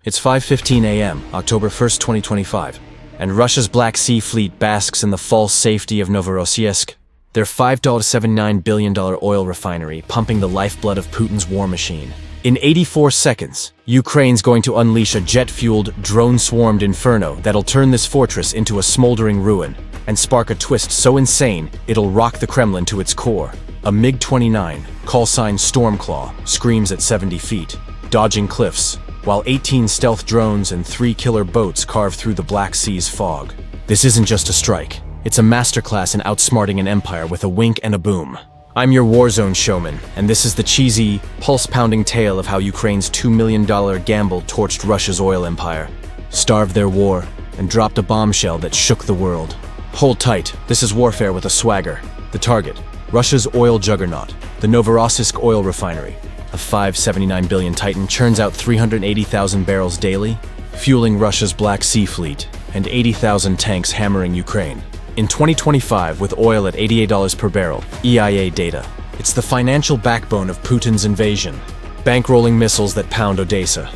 It's 5:15 a.m., October 1st, 2025, and Russia's Black Sea Fleet basks in the false safety of Novorossiysk, their $5.79 billion oil refinery pumping the lifeblood of Putin's war machine. In 84 seconds, Ukraine's going to unleash a jet-fueled, drone-swarmed inferno that'll turn this fortress into a smoldering ruin and spark a twist so insane it'll rock the Kremlin to its core. A MiG-29, call sign Stormclaw, screams at 70 feet, dodging cliffs, while 18 stealth drones and 3 killer boats carve through the Black Sea's fog. This isn't just a strike. It's a masterclass in outsmarting an empire with a wink and a boom. I'm your Warzone showman, and this is the cheesy, pulse-pounding tale of how Ukraine's $2 million gamble torched Russia's oil empire, starved their war, and dropped a bombshell that shook the world. Hold tight, this is warfare with a swagger. The target, Russia's oil juggernaut, the Novorossiysk oil refinery. A $5.79 billion titan churns out 380,000 barrels daily, fueling Russia's Black Sea Fleet, and 80,000 tanks hammering Ukraine. In 2025, with oil at $88 per barrel, EIA data, it's the financial backbone of Putin's invasion, bankrolling missiles that pound Odessa.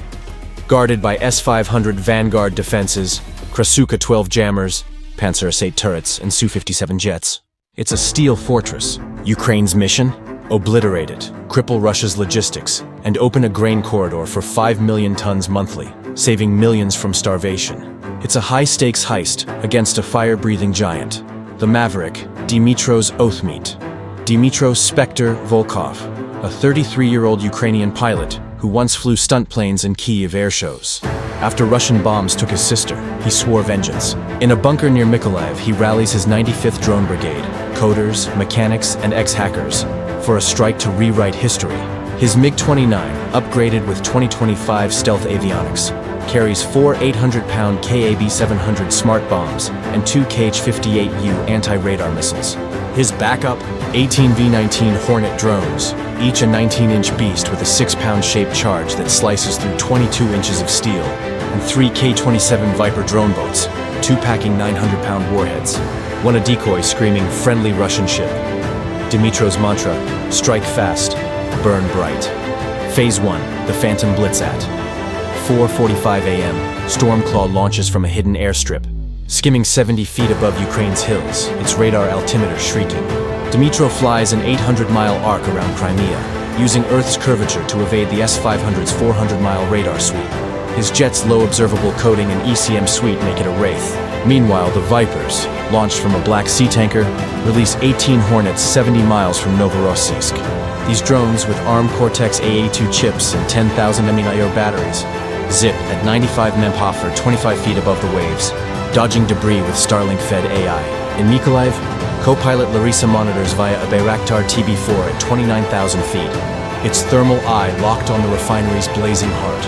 Guarded by S-500 Vanguard defenses, Krasuka 12 jammers, Panzer S-8 turrets, and Su-57 jets. It's a steel fortress. Ukraine's mission? Obliterate it, cripple Russia's logistics, and open a grain corridor for 5 million tons monthly, saving millions from starvation. It's a high-stakes heist against a fire-breathing giant, the Maverick, Dmytro's Oathmeat. Dmytro Spectre Volkov, a 33-year-old Ukrainian pilot who once flew stunt planes in Kyiv air shows. After Russian bombs took his sister, he swore vengeance. In a bunker near Mykolaiv, he rallies his 95th Drone Brigade, coders, mechanics, and ex-hackers, for a strike to rewrite history. His MiG-29, upgraded with 2025 stealth avionics, carries 4 800-pound KAB-700 smart bombs and 2 Kh-58U anti-radar missiles. His backup, 18 V-19 Hornet drones, each a 19-inch beast with a 6-pound shaped charge that slices through 22 inches of steel, and 3 K-27 Viper drone boats, 2 packing 900-pound warheads. One a decoy screaming "friendly Russian ship." Dmytro's mantra, strike fast, burn bright. Phase 1, the Phantom Blitzat. 4:45 a.m., Stormclaw launches from a hidden airstrip, skimming 70 feet above Ukraine's hills, its radar altimeter shrieking. Dmytro flies an 800-mile arc around Crimea, using Earth's curvature to evade the S-500's 400-mile radar sweep. His jet's low observable coating and ECM suite make it a wraith. Meanwhile, the Vipers, launched from a Black Sea tanker, release 18 Hornets 70 miles from Novorossiysk. These drones, with ARM Cortex-A2 chips and 10,000 mAh batteries, zip at 95 mph 25 feet above the waves, dodging debris with Starlink-fed AI. In Mykolaiv, co-pilot Larissa monitors via a Bayraktar TB4 at 29,000 feet, its thermal eye locked on the refinery's blazing heart.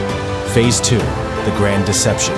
Phase 2, the Grand Deception.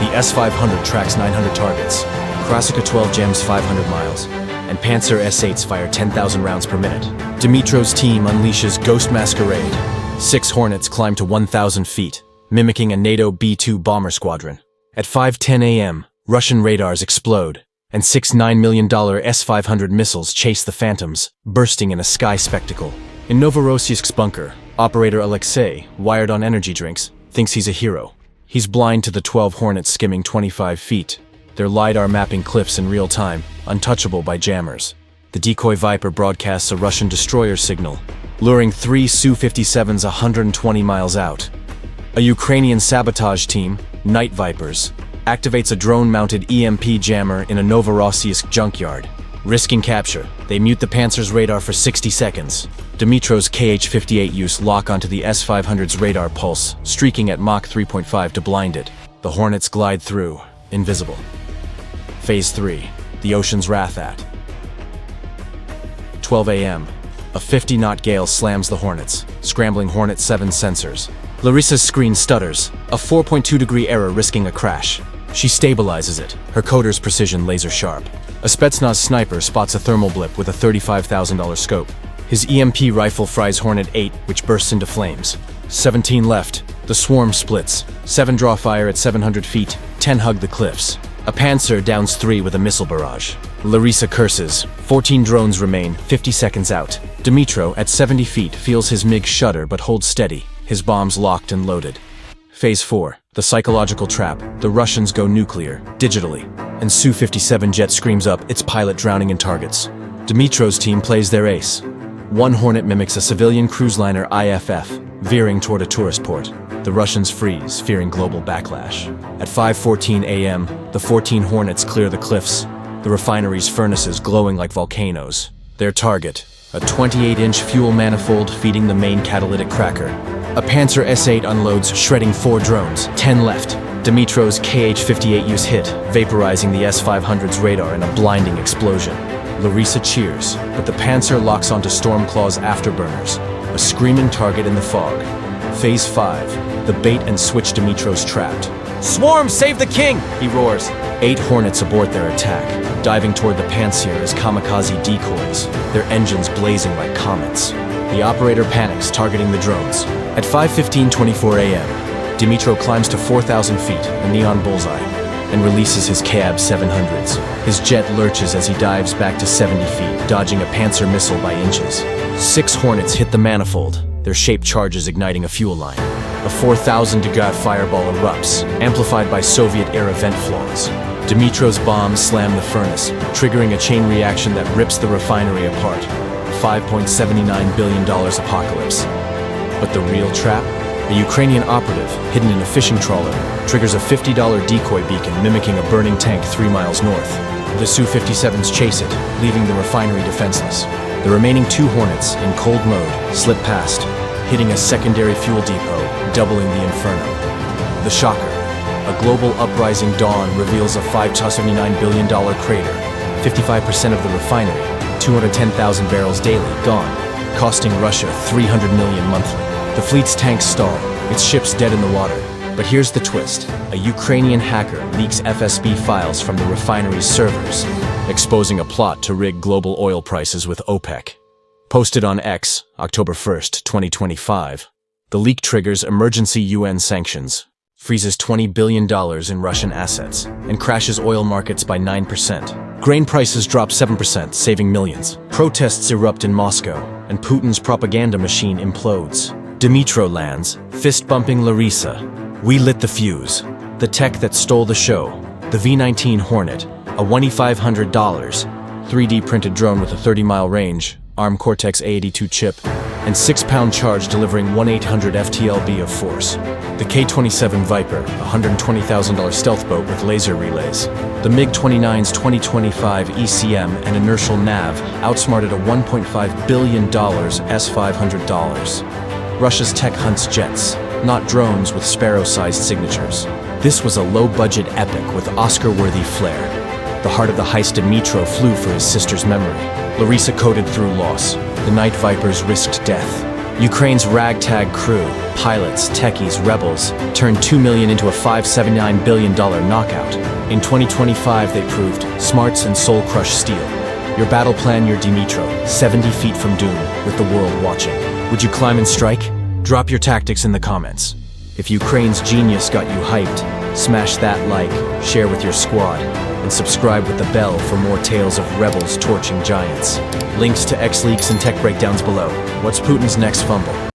The S-500 tracks 900 targets, Krasuka 12 jams 500 miles, and Panzer S-8s fire 10,000 rounds per minute. Dmytro's team unleashes Ghost Masquerade. 6 Hornets climb to 1,000 feet, mimicking a NATO B-2 bomber squadron. At 5:10 a.m., Russian radars explode, and 6 $9 million S-500 missiles chase the Phantoms, bursting in a sky spectacle. In Novorossiysk's bunker, operator Alexei, wired on energy drinks, thinks he's a hero. He's blind to the 12 Hornets skimming 25 feet, their LiDAR mapping cliffs in real time, untouchable by jammers. The decoy Viper broadcasts a Russian destroyer signal, luring 3 Su-57s 120 miles out. A Ukrainian sabotage team, Night Vipers, activates a drone-mounted EMP jammer in a Novorossiysk junkyard. Risking capture, they mute the Panzer's radar for 60 seconds. Dmytro's Kh-58Us lock onto the S-500's radar pulse, streaking at Mach 3.5 to blind it. The Hornets glide through, invisible. Phase 3, the Ocean's Wrath at 12 a.m., a 50-knot gale slams the Hornets, scrambling Hornet 7 sensors. Larissa's screen stutters, a 4.2-degree error risking a crash. She stabilizes it, her coder's precision laser-sharp. A Spetsnaz sniper spots a thermal blip with a $35,000 scope. His EMP rifle fries Hornet 8, which bursts into flames. 17 left. The swarm splits. 7 draw fire at 700 feet, 10 hug the cliffs. A Panzer downs 3 with a missile barrage. Larissa curses. 14 drones remain, 50 seconds out. Dmytro, at 70 feet, feels his MiG shudder but holds steady, his bombs locked and loaded. Phase 4, the psychological trap. The Russians go nuclear, digitally, and Su-57 jet screams up, its pilot drowning in targets. Dmitro's team plays their ace. One Hornet mimics a civilian cruise liner IFF, veering toward a tourist port. The Russians freeze, fearing global backlash. At 5:14 a.m., the 14 Hornets clear the cliffs, the refinery's furnaces glowing like volcanoes. Their target, a 28-inch fuel manifold feeding the main catalytic cracker. A Panzer S-8 unloads, shredding 4 drones, 10 left. Dmitro's Kh-58 use hit, vaporizing the S-500's radar in a blinding explosion. Larissa cheers, but the Panzer locks onto Stormclaw's afterburners, a screaming target in the fog. Phase 5, the bait and switch. Dmitro's trapped. "Swarm, save the king!" he roars. 8 Hornets abort their attack, diving toward the Panzer as kamikaze decoys, their engines blazing like comets. The operator panics, targeting the drones. At 5:24 a.m., Dmitro climbs to 4,000 feet, a neon bullseye, and releases his KAB 700s. His jet lurches as he dives back to 70 feet, dodging a Panzer missile by inches. 6 Hornets hit the manifold, their shaped charges igniting a fuel line. A 4,000 Degard fireball erupts, amplified by Soviet-era vent flaws. Dmitro's bombs slam the furnace, triggering a chain reaction that rips the refinery apart. A $5.79 billion apocalypse. But the real trap? A Ukrainian operative, hidden in a fishing trawler, triggers a $50 decoy beacon mimicking a burning tank 3 miles north. The Su-57s chase it, leaving the refinery defenseless. The remaining 2 Hornets, in cold mode, slip past, hitting a secondary fuel depot, doubling the inferno. The shocker. A global uprising dawn reveals a $5.79 billion crater, 55% of the refinery, 210,000 barrels daily, gone, costing Russia $300 million monthly. The fleet's tanks stall, its ships dead in the water. But here's the twist. A Ukrainian hacker leaks FSB files from the refinery's servers, exposing a plot to rig global oil prices with OPEC. Posted on X, October 1st, 2025. The leak triggers emergency UN sanctions, freezes $20 billion in Russian assets, and crashes oil markets by 9%. Grain prices drop 7%, saving millions. Protests erupt in Moscow, and Putin's propaganda machine implodes. Dmitro lands, fist-bumping Larissa. We lit the fuse. The tech that stole the show. The V-19 Hornet, a $2,500, 3D printed drone with a 30-mile range, ARM Cortex A82 chip, and 6-pound charge delivering 1/800 FTLB of force. The K-27 Viper, a $120,000 stealth boat with laser relays. The MiG-29's 2025 ECM and inertial nav outsmarted a $1.5 billion S-500. Russia's tech hunts jets, not drones with Sparrow-sized signatures. This was a low-budget epic with Oscar-worthy flair. The heart of the heist, Dmitro flew for his sister's memory. Larissa coded through loss. The Night Vipers risked death. Ukraine's ragtag crew, pilots, techies, rebels, turned $2 million into a $5.79 billion knockout. In 2025, they proved smarts and soul-crushed steel. Your battle plan, your Dmitro, 70 feet from doom, with the world watching. Would you climb and strike? Drop your tactics in the comments. If Ukraine's genius got you hyped, smash that like, share with your squad, and subscribe with the bell for more tales of rebels torching giants. Links to X leaks and tech breakdowns below. What's Putin's next fumble?